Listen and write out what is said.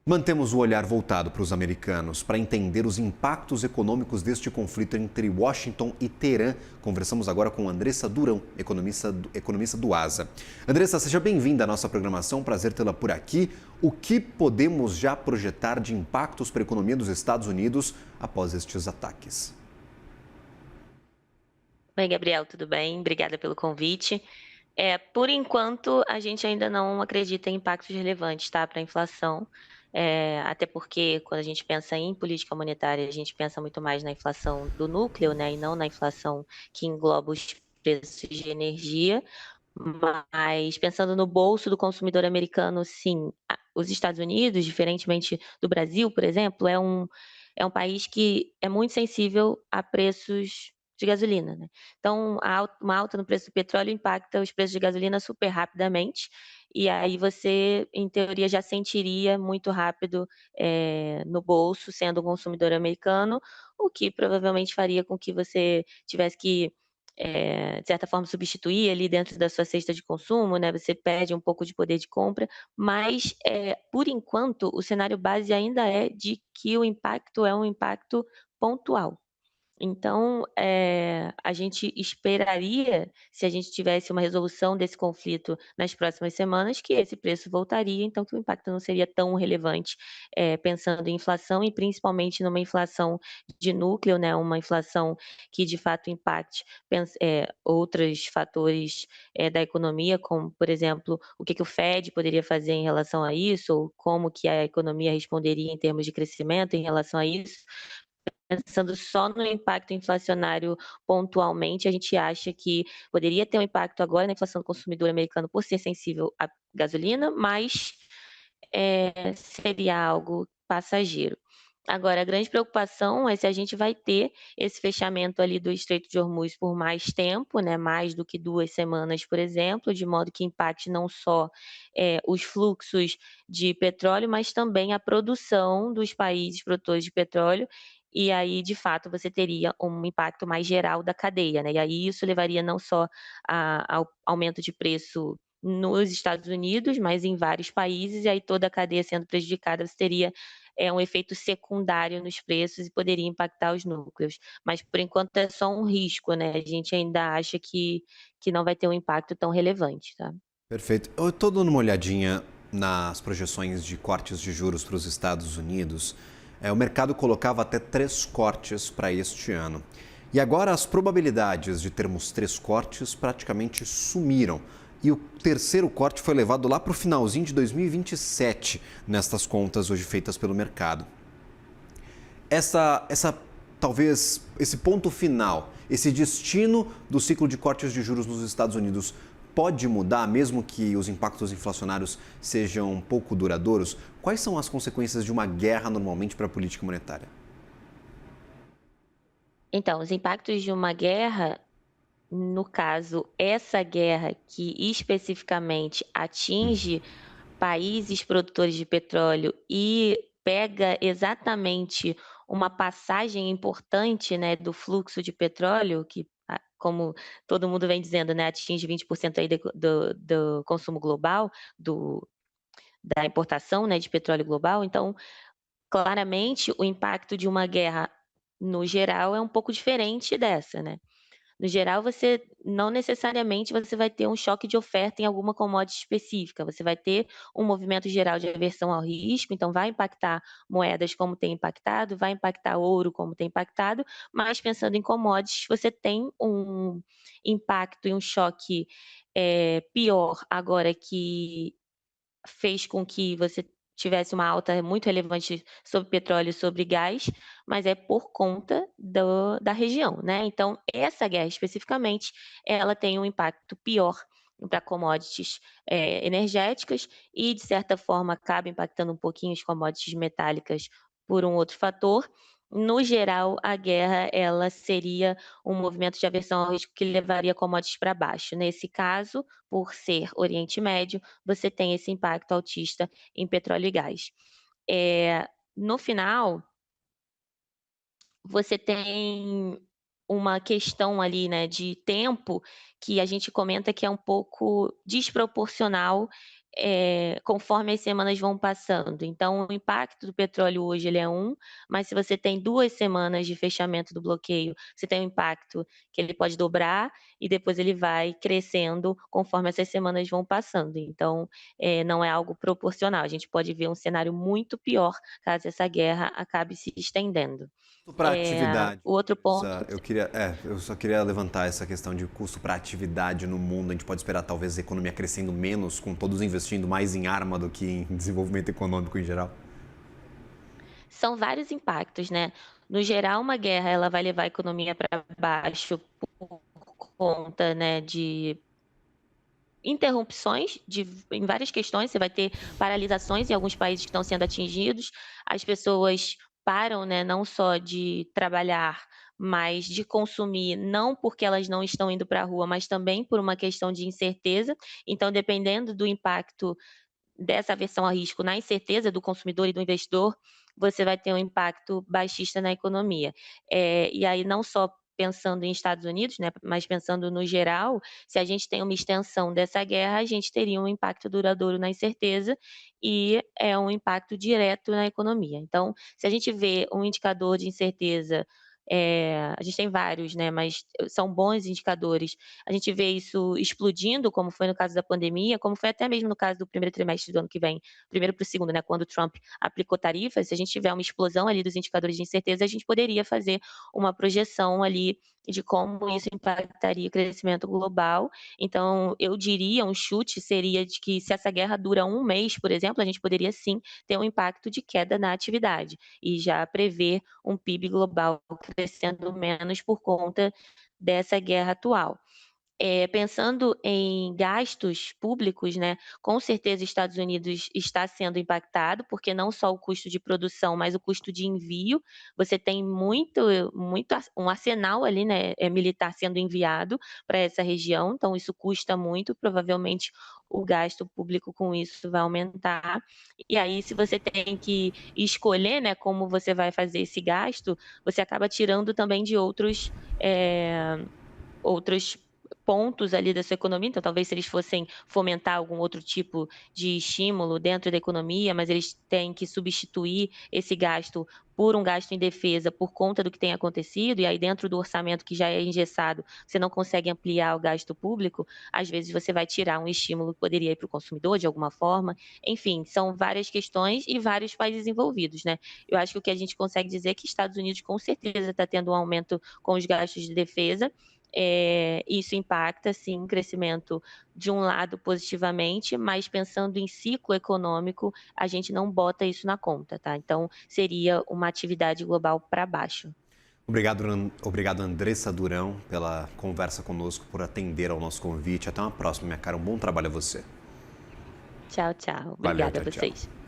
Mantemos o olhar voltado para os americanos para entender os impactos econômicos deste conflito entre Washington e Teherã. Conversamos agora com Andressa Durão, economista do ASA. Andressa, seja bem-vinda à nossa programação, prazer tê-la por aqui. O que podemos já projetar de impactos para a economia dos Estados Unidos após estes ataques? Oi, Gabriel, tudo bem? Obrigada pelo convite. Por enquanto, a gente ainda não acredita em impactos relevantes, tá, para a inflação. Até porque quando a gente pensa em política monetária, a gente pensa muito mais na inflação do núcleo, né, e não na inflação que engloba os preços de energia. Mas pensando no bolso do consumidor americano, sim, os Estados Unidos, diferentemente do Brasil, por exemplo, é um país que é muito sensível a preços de gasolina, né. Então, uma alta no preço do petróleo impacta os preços de gasolina super rapidamente, e aí você, em teoria, já sentiria muito rápido, no bolso, sendo um consumidor americano, o que provavelmente faria com que você tivesse que de certa forma, substituir ali dentro da sua cesta de consumo, né, você perde um pouco de poder de compra, mas, por enquanto, o cenário base ainda é de que o impacto é um impacto pontual. Então, a gente esperaria, se a gente tivesse uma resolução desse conflito nas próximas semanas, que esse preço voltaria, então que o impacto não seria tão relevante, pensando em inflação e principalmente numa inflação de núcleo, né, uma inflação que de fato impacte outros fatores, da economia, como, por exemplo, o que que o Fed poderia fazer em relação a isso, ou como que a economia responderia em termos de crescimento em relação a isso. Pensando só no impacto inflacionário pontualmente, a gente acha que poderia ter um impacto agora na inflação do consumidor americano por ser sensível à gasolina, mas, seria algo passageiro. Agora, a grande preocupação é se a gente vai ter esse fechamento ali do Estreito de Hormuz por mais tempo, né, mais do que 2 semanas, por exemplo, de modo que impacte não só, os fluxos de petróleo, mas também a produção dos países produtores de petróleo, e aí, de fato, você teria um impacto mais geral da cadeia, né, e aí isso levaria não só ao aumento de preço nos Estados Unidos, mas em vários países, e aí toda a cadeia sendo prejudicada, você teria um efeito secundário nos preços e poderia impactar os núcleos. Mas por enquanto é só um risco, né, a gente ainda acha que não vai ter um impacto tão relevante, tá. Perfeito. Eu estou dando uma olhadinha nas projeções de cortes de juros para os Estados Unidos. O mercado colocava até 3 cortes para este ano. E agora as probabilidades de termos 3 cortes praticamente sumiram. E o terceiro corte foi levado lá para o finalzinho de 2027, nestas contas hoje feitas pelo mercado. Talvez esse ponto final, esse destino do ciclo de cortes de juros nos Estados Unidos pode mudar, mesmo que os impactos inflacionários sejam pouco duradouros? Quais são as consequências de uma guerra normalmente para a política monetária? Então, os impactos de uma guerra, no caso, essa guerra que especificamente atinge países produtores de petróleo e pega exatamente uma passagem importante, né, do fluxo de petróleo que, como todo mundo vem dizendo, né, atinge 20% aí do consumo global, do da importação, né, de petróleo global. Então, claramente, o impacto de uma guerra, no geral, é um pouco diferente dessa, né. No geral, você não necessariamente você vai ter um choque de oferta em alguma commodity específica, você vai ter um movimento geral de aversão ao risco, então vai impactar moedas como tem impactado, vai impactar ouro como tem impactado, mas pensando em commodities, você tem um impacto e um choque, pior agora que fez com que você tivesse uma alta muito relevante sobre petróleo e sobre gás, mas é por conta da região, né. Então essa guerra especificamente, ela tem um impacto pior para commodities, energéticas e de certa forma acaba impactando um pouquinho as commodities metálicas por um outro fator. No geral, a guerra ela seria um movimento de aversão ao risco que levaria commodities para baixo. Nesse caso, por ser Oriente Médio, você tem esse impacto altista em petróleo e gás. No final, você tem uma questão ali, né, de tempo que a gente comenta que é um pouco desproporcional, conforme as semanas vão passando. Então, o impacto do petróleo hoje ele é um, mas se você tem 2 semanas de fechamento do bloqueio, você tem um impacto que ele pode dobrar e depois ele vai crescendo conforme essas semanas vão passando. Então, não é algo proporcional. A gente pode ver um cenário muito pior caso essa guerra acabe se estendendo. Custo para atividade. O outro ponto. Eu só queria levantar essa questão de custo para atividade no mundo. A gente pode esperar talvez a economia crescendo menos, com todos investindo mais em arma do que em desenvolvimento econômico em geral? São vários impactos, né. No geral, uma guerra ela vai levar a economia para baixo por conta, né, de interrupções em várias questões, você vai ter paralisações em alguns países que estão sendo atingidos, as pessoas param, né, não só de trabalhar, mas de consumir, não porque elas não estão indo para a rua, mas também por uma questão de incerteza. Então, dependendo do impacto dessa aversão a risco na incerteza do consumidor e do investidor, você vai ter um impacto baixista na economia. E aí não só pensando em Estados Unidos, né, mas pensando no geral, se a gente tem uma extensão dessa guerra, a gente teria um impacto duradouro na incerteza e é um impacto direto na economia. Então, se a gente vê um indicador de incerteza, a gente tem vários, né, mas são bons indicadores. A gente vê isso explodindo, como foi no caso da pandemia, como foi até mesmo no caso do primeiro trimestre do ano que vem, primeiro para o segundo, né, quando o Trump aplicou tarifas, se a gente tiver uma explosão ali dos indicadores de incerteza, a gente poderia fazer uma projeção ali de como isso impactaria o crescimento global. Então, eu diria, um chute seria de que se essa guerra dura um mês, por exemplo, a gente poderia sim ter um impacto de queda na atividade e já prever um PIB global crescendo menos por conta dessa guerra atual. Pensando em gastos públicos, né, com certeza Estados Unidos está sendo impactado, porque não só o custo de produção, mas o custo de envio. Você tem um arsenal ali, né, militar sendo enviado para essa região, então isso custa muito, provavelmente o gasto público com isso vai aumentar. E aí, se você tem que escolher, né, como você vai fazer esse gasto, você acaba tirando também de outros pontos ali da sua economia, então talvez se eles fossem fomentar algum outro tipo de estímulo dentro da economia, mas eles têm que substituir esse gasto por um gasto em defesa por conta do que tem acontecido, e aí dentro do orçamento que já é engessado, você não consegue ampliar o gasto público, às vezes você vai tirar um estímulo que poderia ir para o consumidor de alguma forma. Enfim, são várias questões e vários países envolvidos, né. Eu acho que o que a gente consegue dizer é que Estados Unidos com certeza está tendo um aumento com os gastos de defesa, isso impacta sim o crescimento de um lado positivamente, mas pensando em ciclo econômico, a gente não bota isso na conta, tá. Então, seria uma atividade global para baixo. Obrigado, Andressa Durão, pela conversa conosco, por atender ao nosso convite. Até uma próxima, minha cara. Um bom trabalho a você. Tchau, tchau. Valeu, Obrigada a tchau, vocês. tchau.